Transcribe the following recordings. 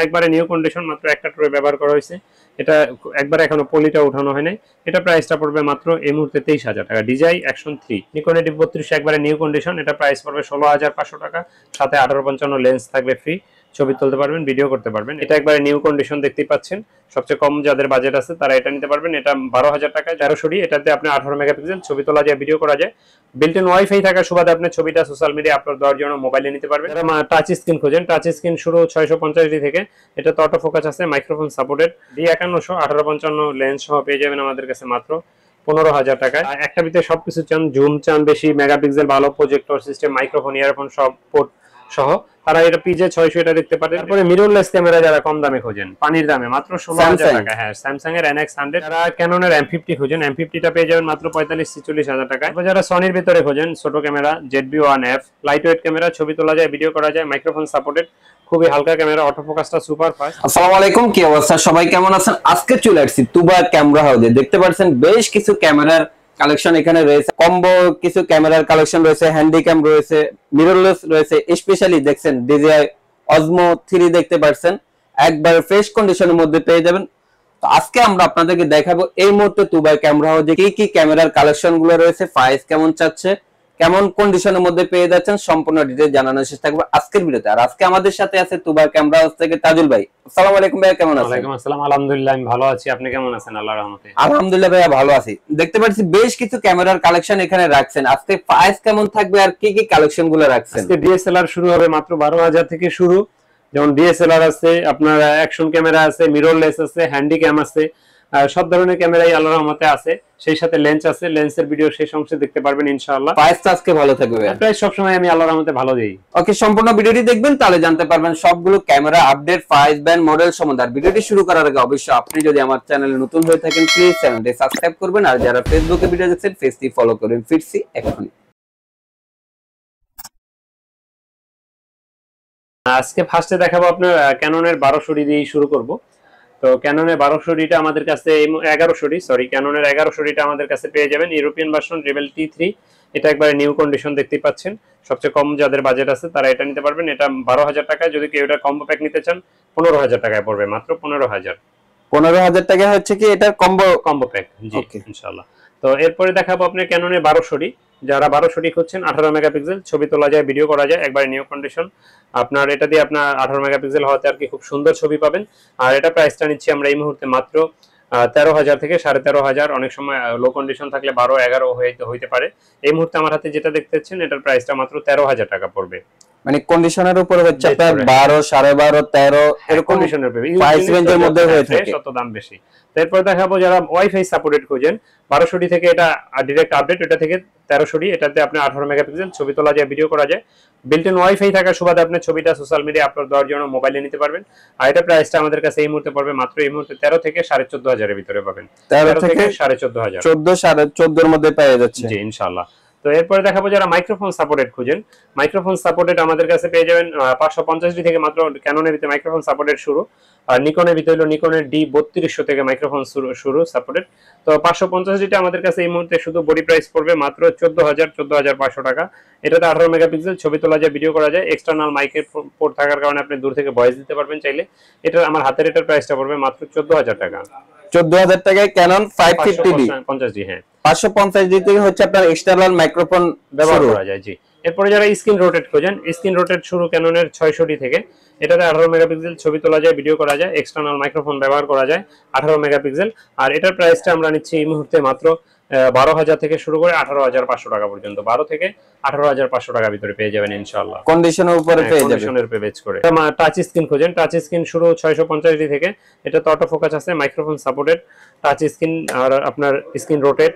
একবারে new condition, মাত্র একটা ট্রে ব্যবহার করা হয়েছে। এটা একবারে এখনো পলিটা উঠানো হয় নাই। এটা প্রাইসটা পড়বে মাত্র এই মুহূর্তে 23,000 টাকা। ডিজাই অ্যাকশন 3 নিকন D32 একবারে নিউ কন্ডিশন, এটা প্রাইস পড়বে 16,500 টাকা। সাথে 1855 লেন্স থাকবে ফ্রি, ছবি তুলতে পারবেন, ভিডিও করতে পারবেন। এটা একবারে নিউ কন্ডিশন দেখতেই পাচ্ছেন। সবচেয়ে কম যাদের বাজেট আছে তারা এটা নিতে পারবেন। এটা 12,000 টাকায় 1300 এটাতে আপনি 18 মেগাপিক্সেল ছবি তোলা যায়, ভিডিও করা যায়। বিল্ট ইন ওয়াইফাই থাকার সুবাদে আপনি ছবিটা সোশ্যাল মিডিয়া আপলোড দেওয়ার জন্য মোবাইলে নিতে পারবেন। যারা টাচ স্ক্রিন খোঁজেন, টাচ স্ক্রিন শুরু 650 থেকে। এটা তো অটো ফোকাস আছে, মাইক্রোফোন সাপোর্টেড। D5100 1855 লেন্স সহ পেয়ে যাবেন আমাদের কাছে মাত্র 15,000 টাকায়। একটা ভিতরে সবকিছু চান, জুম চান বেশি, মেগাপিক্সেল ভালো, প্রজেক্টর সিস্টেম, মাইক্রোফোন, ইয়ারফোন সব পোর্ট সহ, তারা এটা পিজে 600 এটা দেখতে পারেন। তারপরে মিররলেস ক্যামেরা যারা কম দামে খোঁজেন, পানির দামে মাত্র 16,000 টাকা। হ্যাঁ, স্যামসাং এর NX100। যারা ক্যাননের M50 খোঁজেন, M50 টা পেয়ে যাবেন মাত্র 45-46,000 টাকায়। তারপর যারা সনির ভিতরে খোঁজেন, ছোট ক্যামেরা ZV-1F, লাইটওয়েট ক্যামেরা, ছবি তোলা যায়, ভিডিও করা যায়, মাইক্রোফোন সাপোর্টেড, খুবই হালকা ক্যামেরা, অটো ফোকাসটা সুপার ফাস্ট। আসসালামু আলাইকুম, কি অবস্থা সবাই, কেমন আছেন? আজকে চলে আসছি তুবা ক্যামেরা হাউসে। দেখতে পাচ্ছেন বেশ কিছু ক্যামেরার কালেকশন এখানে রয়েছে, কম্বো কিছু ক্যামেরার কালেকশন রয়েছে, হ্যান্ডিক্যাম রয়েছে, মিররলেস রয়েছে। স্পেশালি দেখছেন DJI Osmo 3 দেখতে পাচ্ছেন, একবার ফ্রেশ কন্ডিশনের মধ্যে পেয়ে যাবেন। তো আজকে আমরা আপনাদেরকে দেখাবো এই মুহূর্তে তুবা ক্যামেরা হাউসে কি কি ক্যামেরার কালেকশন গুলো রয়েছে, প্রাইস কেমন চাচ্ছে, কেমন কন্ডিশনের মধ্যে পেয়ে যাচ্ছেন, সম্পূর্ণ ডিটেইলস জানানোর চেষ্টা করব আজকের ভিডিওতে। আর আজকে আমাদের সাথে আছে তুবা ক্যামেরা হাউস থেকে তাজুল ভাই। আসসালামু আলাইকুম ভাই, কেমন আছেন? ওয়ালাইকুম আসসালাম, আলহামদুলিল্লাহ আমি ভালো আছি। আপনি কেমন আছেন? আল্লাহর রহমতে আলহামদুলিল্লাহ ভাইয়া ভালো আছি। দেখতে পাচ্ছি বেশ কিছু ক্যামেরার কালেকশন এখানে রাখছেন। আজকে প্রাইস কেমন থাকবে আর কি কি কালেকশন গুলো রাখছেন? আজকে DSLR শুরু হবে মাত্র 12,000 থেকে শুরু। যেমন DSLR আছে, আপনার অ্যাকশন ক্যামেরা আছে, মিররলেস আছে, হ্যান্ডিক্যাম আছে, সব ধরনের ক্যামেরাই আল্লাহর রহমতে আছে। সেই সাথে লেন্স আছে, লেন্সের ভিডিও শেষ অংশে দেখতে পারবেন ইনশাআল্লাহ। প্রাইসটা আজকে ভালো থাকবে ভাইয়া? প্রাইস সবসময় আমি আল্লাহর রহমতে ভালো দেই। ওকে, সম্পূর্ণ ভিডিওটি দেখবেন, তাহলে জানতে পারবেন সবগুলো camera update, price, band, model সম্বন্ধে। আর ভিডিওটি শুরু করার আগে অবশ্যই আপনি যদি আমার চ্যানেলে নতুন হয়ে থাকেন প্লিজ চ্যানেলটি সাবস্ক্রাইব করবেন। আর যারা ফেসবুকে ভিডিও দেখছেন পেজটি ফলো করবেন। ফিরছি এখনই। আজকে ফার্স্টে দেখাবো আপনার ক্যাননের 1200 দিয়ে শুরু করব। তো ক্যাননের 1200 আমাদের কাছে 1100 সরি, ক্যাননের 1100 আমাদের কাছে পেয়ে যাবেন ইউরোপিয়ান ভার্সন রেবেল T3। এটা একবারে নিউ কন্ডিশন দেখতেই পাচ্ছেন। সবচেয়ে কম যাদের বাজেট আছে তারা এটা নিতে পারবেন। এটা 12,000 টাকায়। যদি কেউ এটা কম্বো প্যাক নিতে চান 15,000 টাকায় পড়বে, মাত্র 15,000। 15,000 টাকা হচ্ছে কি এটার কম্বো প্যাক, জি ইনশাআল্লাহ। তো এরপরে দেখাবো আপনার ক্যাননের 1200। যারা 1200 খুঁজছেন, 18 মেগাপিক্সেল ছবি তোলা যায়, ভিডিও করা যায়, একবারে নিউ কন্ডিশন। আপনার এটা দিয়ে আপনার 18 মেগাপিক্সেল হওয়াতে আর কি খুব সুন্দর ছবি পাবেন। আর এটা প্রাইসটা নিচ্ছি আমরা এই মুহূর্তে মাত্র 13,000 থেকে 13,500। অনেক সময় লো কন্ডিশন থাকলে 12-11 হইতে পারে। এই মুহূর্তে আমার হাতে যেটা দেখতে পাচ্ছেন এটার প্রাইসটা মাত্র 13,000 টাকা পড়বে। মানে কন্ডিশনের উপরে হচ্ছে আপনার 12, 12.5, 13 এরকম কন্ডিশনের প্রাইস রেঞ্জের মধ্যে হয়ে থাকে, তত দাম বেশি। তারপর দেখাবো যারা ওয়াইফাই সাপোর্টেড খোঁজেন, 1200 থেকে এটা ডাইরেক্ট আপডেট, এটা থেকে 1300। এটাতে আপনি 18 মেগাপিক্সেল ছবি তোলা যায়, ভিডিও করা যায়। বিল্ট ইন ওয়াইফাই থাকার সুবাদে আপনি ছবিটা সোশ্যাল মিডিয়া আপলোড দেওয়ার জন্য মোবাইলে নিতে পারবেন। আর এটা প্রাইসটা আমাদের কাছে এই মুহূর্তে পড়বে মাত্র এই মুহূর্তে 13 থেকে 14,500 এর ভিতরে পাবেন। 13 থেকে 14,500, 14 এর মধ্যে পেয়ে যাচ্ছে, জি ইনশাআল্লাহ। তো এরপরে দেখাবো যারা মাইক্রোফোন সাপোর্টেড খুঁজেন, মাইক্রোফোন সাপোর্টেড আমাদের কাছে পেয়ে যাবেন 550 থেকে। মাত্র ক্যাননের ভিতরে মাইক্রোফোন সাপোর্টেড শুরু। আর নিকনের ভিতরে হলো নিকনের D3200 থেকে মাইক্রোফোন শুরু সাপোর্টেড। তো 550 আমাদের কাছে এই মুহূর্তে শুধু বডি প্রাইস পড়বে মাত্র 14,500 টাকা। এটাতে 18 মেগাপিক্সেল ছবি তোলা যায়, ভিডিও করা যায়, এক্সটার্নাল মাইকের পোর্ট থাকার কারণে আপনি দূর থেকে ভয়েস দিতে পারবেন চাইলে। এটা আমার হাতের এটার প্রাইসটা পড়বে মাত্র 14,000 টাকা। 14,000 টাকায় ক্যানন 550D 50D, হ্যাঁ 550D থেকে হচ্ছে আপনার এক্সটার্নাল মাইক্রোফোন ব্যবহার করা যায়, জি। এরপরে যারা স্ক্রিন রোটেট খোঁজেন, স্ক্রিন রোটেট শুরু ক্যাননের 600D থেকে। এটাতে 18 মেগাপিক্সেল ছবি তোলা যায়, ভিডিও করা যায়, এক্সটার্নাল মাইক্রোফোন ব্যবহার করা যায়, 18 মেগাপিক্সেল। আর এটার প্রাইসটা আমরা নিচ্ছি এই মুহূর্তে মাত্র 12,000 থেকে শুরু করে 18,500 টাকা পর্যন্ত। 12 থেকে 18,500 টাকার ভিতরে পেয়ে যাবেন ইনশাআল্লাহ। কন্ডিশনের উপরে পেয়ে যাবেন, কন্ডিশনের উপরে বেচ করে। টাচ স্ক্রিন খোঁজেন, টাচ স্ক্রিন শুরু 650D থেকে। এটা তো অটো ফোকাস আছে, মাইক্রোফোন সাপোর্টেড, টাচ স্ক্রিন। আর আপনার স্ক্রিন রোটেট,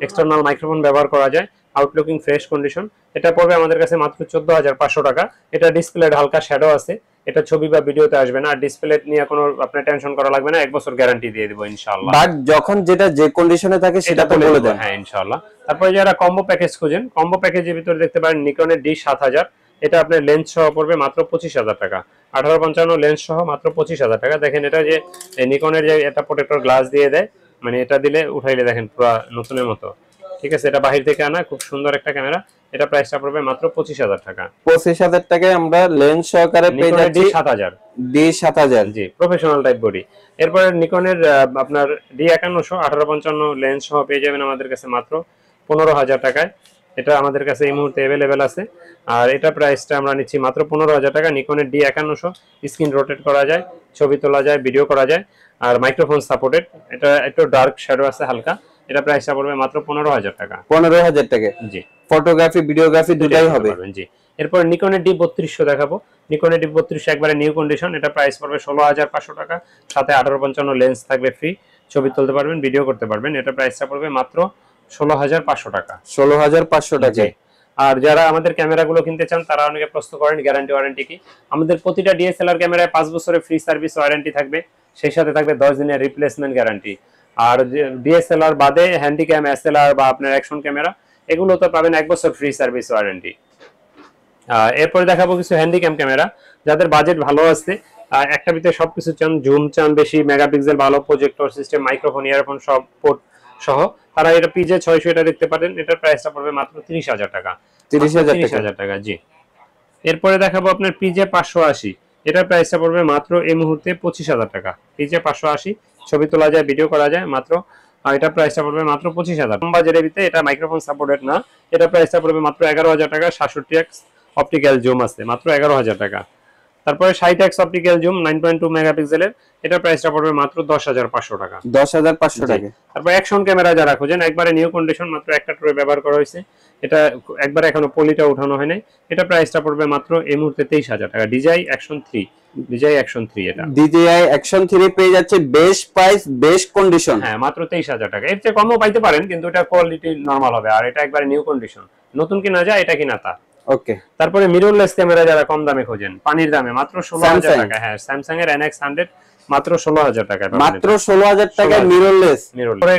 এক্সটার্নাল মাইক্রোফোন ব্যবহার করা যায়, আউটলুকিং ফ্রেশ কন্ডিশন। এটা পড়বে আমাদের কাছে মাত্র 14,500 টাকা। এটা ডিসপ্লের হালকা শ্যাডো আছে, এটা ছবি বা ভিডিওতে আসবে না। আর ডিসপ্লে নিয়ে কোনো আপনার টেনশন করা লাগবে না, 1 বছর গ্যারান্টি দিয়ে দিব ইনশাআল্লাহ। বাট যখন যেটা যে কন্ডিশনে থাকে সেটা তো বলে দেন, হ্যাঁ ইনশাআল্লাহ। তারপরে যারা কম্বো প্যাকেজ খোঁজেন, কম্বো প্যাকেজের ভিতরে দেখতে পারেন নিকনের D7000। এটা আপনার লেন্স সহ পড়বে মাত্র 25,000 টাকা। 1855 লেন্স সহ মাত্র 25,000 টাকা। দেখেন এটা যে নিকনের যে এটা প্রোটেক্টর গ্লাস দিয়ে দেয়, মানে এটা দিলে উঠাইলে দেখেন পুরো নতুনের মতো, ঠিক আছে। এটা বাহির থেকে আনা, খুব সুন্দর একটা ক্যামেরা। এটা প্রাইসটা পড়বে মাত্র 25,000 টাকা। 25,000 টাকায় আমরা লেন্স সহকারে পেয়ে নিকনের যাচ্ছি D7000। D7000 জি, প্রফেশনাল টাইপ বডি। এরপরে নিকনের আপনার D5100 1855 লেন্স সহ পেয়ে যাবেন আমাদের কাছে মাত্র 15,000 টাকায়। এটা আমাদের কাছে এই মুহূর্তে अवेलेबल আছে। আর এটা প্রাইসটা আমরা নিচ্ছি মাত্র 15,000 টাকা। নিকনের D5100 স্ক্রিন রোটেট করা যায়, ছবি তোলা যায়, ভিডিও করা যায়, আর মাইক্রোফোন সাপোর্টেড। এটা একটু ডার্ক শ্যাডো আছে হালকা। এটা প্রাইসটা পড়বে মাত্র 15,000 টাকা। 15,000 টাকা। জি, ফটোগ্রাফি ভিডিওগ্রাফি দুটাই হবে। জি। এরপর নিকনের D3200 দেখাবো। নিকনের D3200 একবারে নিউ কন্ডিশন। এটা প্রাইস পড়বে 16,500 টাকা। সাথে 1855 লেন্স থাকবে ফ্রি, ছবি তুলতে পারবেন, ভিডিও করতে পারবেন। এটা প্রাইসটা পড়বে মাত্র 16,500 টাকা। 16,500 টাকা। আর যারা আমাদের ক্যামেরাগুলো কিনতে চান তারা অনেকে প্রশ্ন করেন গ্যারান্টি ওয়ারেন্টি কি। আমাদের প্রতিটা ডিএসএলআর ক্যামেরায় 5 বছরের ফ্রি সার্ভিস ওয়ারেন্টি থাকবে, সেই সাথে থাকবে 10 দিনের রিপ্লেসমেন্ট গ্যারান্টি। আর ডিএসএলআর বাদে হ্যান্ডিক্যাম, এসএলআর বা আপনার অ্যাকশন ক্যামেরা এগুলো তো পাবেন 1 বছর ফ্রি সার্ভিস ওয়ারেন্টি। এরপরে দেখাবো কিছু হ্যান্ডিক্যাম ক্যামেরা যাদের বাজেট ভালো আছে, একটা ভিতরে সবকিছু চান, জুম চান বেশি, মেগাপিক্সেল ভালো, প্রজেক্টর সিস্টেম, মাইক্রোফোন, ইয়ারফোন সব পোর্ট সহ, তারা এটা পিজে 600 এটা দেখতে পারেন। এটার প্রাইসটা পড়বে মাত্র 30,000 টাকা। 30,000 টাকা। জি। এরপরে দেখাবো আপনার পিজে 580। এটার প্রাইসটা পড়বে মাত্র এই মুহূর্তে 25,000 টাকা। পিজে 580 ছবি তোলা যায়, ভিডিও করা যায় মাত্র। এটা প্রাইসটা পড়বে মাত্র 25,000। কম বাজেটের ভিতরে, এটা মাইক্রোফোন সাপোর্টেড না। এটা প্রাইসটা পড়বে মাত্র 11,000 টাকা। 67x অপটিক্যাল জুম আছে মাত্র 11,000 টাকা। তারপরে 60x অপটিক্যাল জুম 9.2 মেগাপিক্সেলের, এটা প্রাইসটা পড়বে মাত্র 10,500 টাকা। 10,500 টাকা। তারপর অ্যাকশন ক্যামেরা যারা খোঁজেন, একবারে নিউ কন্ডিশন, মাত্র একটা ট্রে ব্যবহার করা হয়েছে, এটা একবারে এখনো পলিটা উঠানো হয় নাই। এটা প্রাইসটা পড়বে মাত্র এই মুহূর্তে 23,000 টাকা। DJI Action 3, DJI Action 3 এটা। DJI Action 3 পেয়ে যাচ্ছে বেস্ট প্রাইস, বেস্ট কন্ডিশন। হ্যাঁ, মাত্র 23,000 টাকা। এর চেয়ে কমও পাইতে পারেন, কিন্তু এটা কোয়ালিটি নরমাল হবে। আর এটা একবারে নিউ কন্ডিশন, নতুন কিনা যায়, এটা কিনা তা। ওকে। তারপরে মিররলেস ক্যামেরা যারা কম দামে খোঁজেন, পানির দামে, মাত্র 16,000 টাকা। হ্যাঁ, স্যামসাং এর NX100 মাত্র 16,000 টাকা। মাত্র 16,000 টাকা মিররলেস। পরে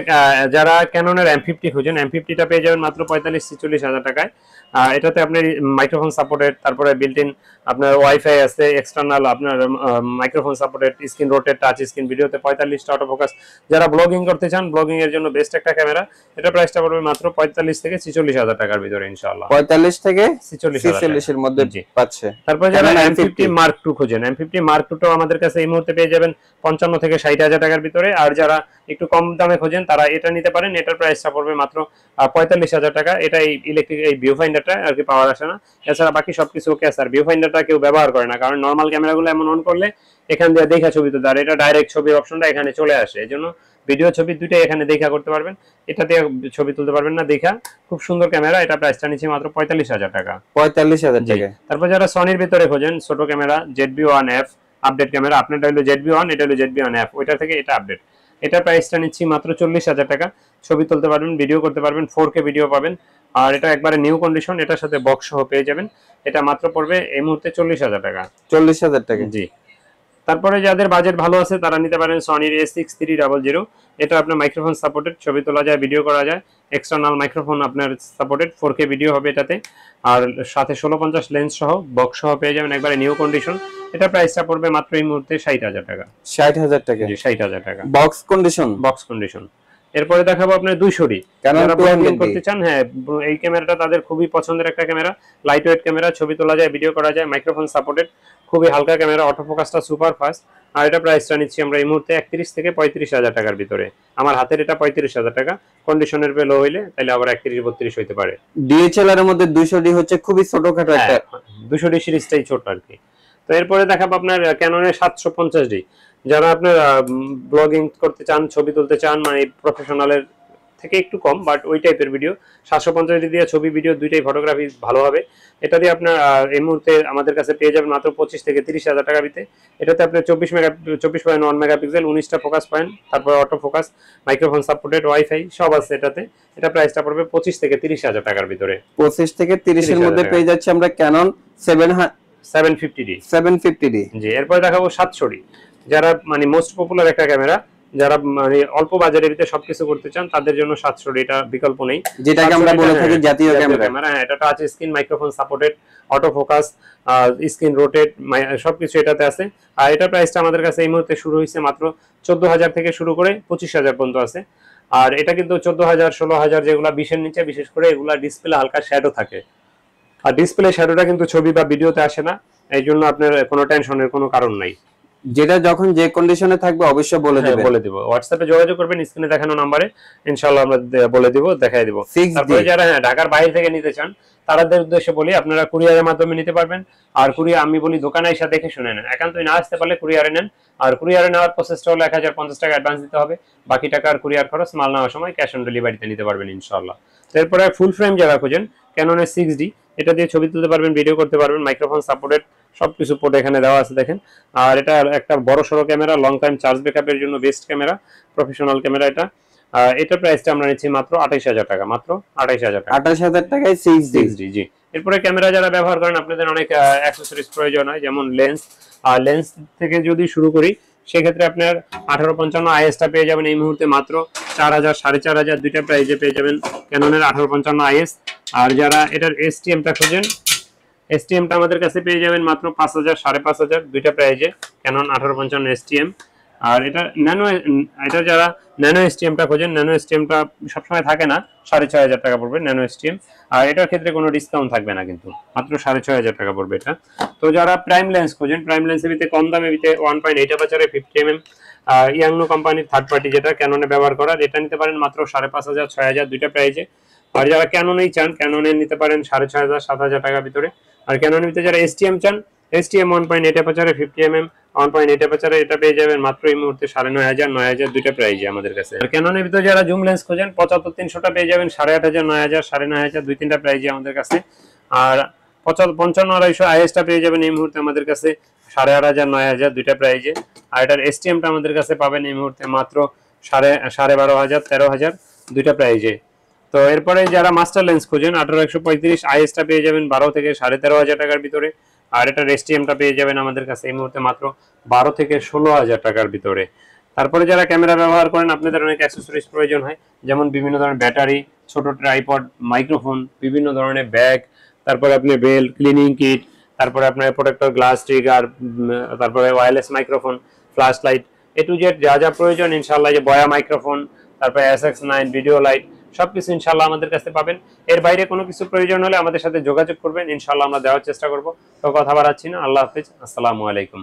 যারা ক্যাননের M50 খোঁজেন, M50 টা পেয়ে যাবেন মাত্র 45-46,000 টাকায়। এটাতে আপনার মাইক্রোফোন সাপোর্টেড, তারপরে বিল্ট ইন আপনার ওয়াইফাই আছে, এক্সটার্নাল আপনার microphone supported, screen rotate, touch screen, ভিডিওতে 45টা অটো ফোকাস। যারা ব্লগিং করতে চান, ব্লগিং এর জন্য বেস্ট একটা ক্যামেরা। এটা প্রাইসটা পড়বে মাত্র 45-46,000 টাকার ভিতরে ইনশাআল্লাহ। 45 থেকে 46,000 এর মধ্যে পাচ্ছে। তারপরে যারা M50 Mark II খোঁজেন, M50 Mark II টাও আমাদের কাছে এই মুহূর্তে পেয়ে যাবেন 55-60,000 টাকার ভিতরে। আর যারা একটু কম দামে খোঁজেন তারা এটা নিতে পারেন। এটার প্রাইসটা পড়বে মাত্র 45,000 টাকা। এটা এই ইলেকট্রিক এই ভিউ ফাইন্ডারটা আর কি পাওয়ার আসে না, এছাড়া বাকি সবকিছু ওকে আছে। আর ভিউ ফাইন্ডারটা কেউ ব্যবহার করে না, কারণ নরমাল ক্যামেরাগুলো এমন অন করলে এখান দিয়ে দেখা ছবি তুলতে, আর এটা ডাইরেক্ট ছবির অপশনটা এখানে চলে আসে, এজন্য ভিডিও ছবি দুইটাই এখানে দেখা করতে পারবেন। এটা দিয়ে ছবি তুলতে পারবেন না দেখা। খুব সুন্দর ক্যামেরা। এটা প্রাইসটা নিচ্ছে মাত্র 45,000 টাকা। 45,000 টাকা। তারপর যারা সনির ভিতরে খোঁজেন ছোট ক্যামেরা, ZB-1F আপডেট ক্যামেরা, আপনারটা হলো ZB-1, এটা হলো ZB-1F, ওইটা থেকে এটা আপডেট। এটা প্রাইসটা নিচ্ছি মাত্র 40,000 টাকা। ছবি তুলতে পারবেন, ভিডিও করতে পারবেন, 4K ভিডিও পাবেন। আর এটা একবারে নিউ কন্ডিশন, এটার সাথে বক্স সহ পেয়ে যাবেন। এটা মাত্র পড়বে এই মুহূর্তে 40,000 টাকা। 40,000 টাকা। জি। তারপরে যাদের বাজেট ভালো আছে তারা নিতে পারেন সনির A6300। এটা আপনার মাইক্রোফোন সাপোর্টেড, ছবি তোলা যায়, ভিডিও করা যায়, এক্সটার্নাল মাইক্রোফোন আপনার সাপোর্টেড, 4K ভিডিও হবে এটাতে। আর সাথে 1650 লেন্স সহ বক্স সহ পেয়ে যাবেন একবারে নিউ কন্ডিশন। এটা প্রাইসটা পড়বে মাত্র এই মুহূর্তে 60,000 টাকা। 60,000 টাকা। জি, 60,000 টাকা বক্স কন্ডিশন। Box condition. এরপরে দেখাবো আপনার 200D, যারা ব্লগিং করতে চান। হ্যাঁ, এই ক্যামেরাটা তাদের খুবই পছন্দের একটা ক্যামেরা। লাইট ওয়েট ক্যামেরা, ছবি তোলা যায়, ভিডিও করা যায়, মাইক্রোফোন সাপোর্টেড, খুবই হালকা ক্যামেরা, অটো ফোকাসটা সুপার ফাস্ট। আর এটা প্রাইসটা নিচ্ছি আমরা এই মুহূর্তে 31-35,000 টাকার ভিতরে। আমার হাতের এটা 35,000 টাকা। কন্ডিশনের লো হইলে তাহলে আবার 31-32 হইতে পারে। ডিএসএলআর এর মধ্যে 200D হচ্ছে খুবই ছোটখাটো একটা। 200D সিরিজটাই ছোট আর কি। তো এরপরে দেখাবো আপনার ক্যাননের 750D। যারা আপনার ব্লগিং করতে চান, ছবি তুলতে চান, মানে প্রফেশনালের থেকে একটু কম বাট ওই টাইপের ভিডিও, 750D দিয়ে ছবি ভিডিও দুইটাই ফটোগ্রাফি ভালো হবে। এটা দিয়ে আপনার এই মুহূর্তে আমাদের কাছে পেয়ে যাবেন মাত্র 25-30,000 টাকা ভিতরে। এটাতে আপনি 24.1 মেগাপিক্সেল, 19টা ফোকাস পয়েন্ট, তারপর auto focus, microphone supported, wifi সব আছে এটাতে। এটা প্রাইসটা পড়বে 25-30,000 টাকার ভিতরে। 25-30 এর মধ্যে পেয়ে যাচ্ছে আমরা ক্যানন 750D। জি। এরপর দেখাবো 700D, যারা মানে মোস্ট পপুলার একটা ক্যামেরা। যারা মানে অল্প বাজারের ভিতরে সবকিছু করতে চান তাদের জন্য 700D এটা বিকল্প নেই, যেটাকে আমরা বলে থাকি জাতীয় ক্যামেরা। হ্যাঁ, এটা touch screen, microphone supported, auto focus, screen rotate, সবকিছু এটাতে আছে। আর এটা প্রাইসটা আমাদের কাছে এই মুহূর্তে শুরু হয়েছে মাত্র 14,000 থেকে শুরু করে 25,000 পর্যন্ত আছে। আর এটা কিন্তু 14,000, 16,000 যেগুলা 20 এর নিচে, বিশেষ করে এগুলা ডিসপ্লে হালকা শ্যাডো থাকে, আর ডিসপ্লে শ্যাডোটা কিন্তু ছবি বা ভিডিওতে আসে না, এই জন্য আপনার কোনো টেনশনের কোনো কারণ নাই। যেটা যখন যে কন্ডিশনে থাকবে অবশ্যই বলে হ্যাঁ দিবেন। বলে দিব, হোয়াটসঅ্যাপে যোগাযোগ করবেন স্ক্রিনে দেখানো নাম্বারে, ইনশাআল্লাহ আমরা বলে দিব, দেখাই দিব। 6D তারপরে যারা ঢাকার বাইরে থেকে নিতে চান তাদের উদ্দেশ্যে বলি, আপনারা কুরিয়ারের মাধ্যমে নিতে পারবেন। আর কুরিয়ার আমি বলি দোকানে এসে দেখে শুনে নেন, একান্তই না আসতে পারলে কুরিয়ারে নেন। আর কুরিয়ারে নেওয়ার প্রসেসটা হলো 1050 টাকা অ্যাডভান্স দিতে হবে, বাকি টাকার কুরিয়ার খরচ, মাল নেওয়ার সময় ক্যাশ অন ডেলিভারিতে নিতে পারবেন ইনশাআল্লাহ। এরপরে ফুল ফ্রেম যারা খোঁজেন, ক্যাননের 6D, এটা দিয়ে ছবি তুলতে পারবেন, ভিডিও করতে পারবেন, মাইক্রোফোন সাপোর্টেড, সবকিছু পোর্ট এখানে দেওয়া আছে দেখেন। আর এটা একটা বড় সড়ো ক্যামেরা, লং টাইম চার্জ ব্যাকআপের জন্য বেস্ট ক্যামেরা, প্রফেশনাল ক্যামেরা এটা। এটার প্রাইসটা আমরা নিচ্ছি মাত্র 28000 টাকা, মাত্র 28000 টাকা, 28000 টাকায় 6D। জি। এরপরে ক্যামেরা যারা ব্যবহার করেন, আপনাদের অনেক অ্যাক্সেসরিজ প্রয়োজন হয়, যেমন লেন্স। আর লেন্স থেকে যদি শুরু করি, সেক্ষেত্রে আপনার 1855 আইএসটা পেয়ে যাবেন এই মুহূর্তে মাত্র 4000, 4500 দুইটা প্রাইজে পেয়ে যাবেন ক্যাননের 1855 আইএস। আর যারা এটার এসটিএমটা খোঁজেন, এসটিএমটা আমাদের কাছে পেয়ে যাবেন মাত্র 5000, 5500 দুইটা প্রাইজে ক্যানন 1855 এসটিএম। আর এটা ন্যানো, এটা যারা ন্যানো এসটিএমটা খোঁজেন, ন্যানো এসটিএমটা সবসময় থাকে না, 6500 টাকা পড়বে ন্যানো এসটিএম। আর এটার ক্ষেত্রে কোনো ডিসকাউন্ট থাকবে না, কিন্তু মাত্র 6500 টাকা পড়বে এটা। তো যারা প্রাইম লেন্স খোঁজেন, প্রাইম লেন্সের ভিতরে কম দামে ভিতরে 1.8 অ্যাপারচারে 50mm ইয়াংনো কোম্পানির থার্ড পার্টি যেটা ক্যাননে ব্যবহার করা, এটা নিতে পারেন মাত্র 5500, 6000 দুইটা প্রাইজে। আর যারা ক্যাননেই চান, ক্যাননের নিতে পারেন 6500, 7000 টাকার ভিতরে। আর ক্যাননের ভিতরে যারা এসটিএম চান, এসটিএম 1.8 অ্যাপারচারে 50mm 1.8 অ্যাপারচারে এটা পেয়ে যাবেন মাত্র এই মুহূর্তে 9500, 9000 দুইটা প্রাইজে আমাদের কাছে। আর ক্যাননের ভিতরে যারা জুম লেন্স খোঁজেন, 75-300টা পেয়ে যাবেন 8500, 9000, 9500 দুই তিনটা প্রাইজে আমাদের কাছে। আর 55-250 আইএসটা পেয়ে যাবেন এই মুহূর্তে আমাদের কাছে 8500, 9000 দুইটা প্রাইজে। আর এটার এসটিএমটা আমাদের কাছে পাবেন এই মুহূর্তে মাত্র 12,500, 13,000 দুইটা প্রাইজে। তো এরপরে যারা মাস্টার লেন্স খোঁজেন, 18-135 আইএসটা পেয়ে যাবেন 12 থেকে 13,500 টাকার ভিতরে। আর এটার এসটিএমটা পেয়ে যাবেন আমাদের কাছে এই মুহূর্তে মাত্র 12 থেকে 16,000 টাকার ভিতরে। তারপরে যারা ক্যামেরা ব্যবহার করেন, আপনাদের অনেক অ্যাক্সেসরিজ প্রয়োজন হয়, যেমন বিভিন্ন ধরনের ব্যাটারি, ছোট ট্রাইপড, মাইক্রোফোন, বিভিন্ন ধরনের ব্যাগ, তারপরে আপনি বেল, ক্লিনিং কিট, তারপরে আপনার প্রোটেক্টর, গ্লাস ট্রিগার, তারপরে wireless microphone, flash light, A to Z যা যা প্রয়োজন ইনশাআল্লাহ, যে বয়া মাইক্রোফোন, তারপরে SX9 ভিডিও লাইট, সবকিছু ইনশাআল্লাহ আমাদের কাছে পাবেন। এর বাইরে কোনো কিছু প্রয়োজন হলে আমাদের সাথে যোগাযোগ করবেন, ইনশাআল্লাহ আমরা দেওয়ার চেষ্টা করব। তো কথা বাড়াচ্ছি না, আল্লাহ হাফেজ, আসসালামু আলাইকুম।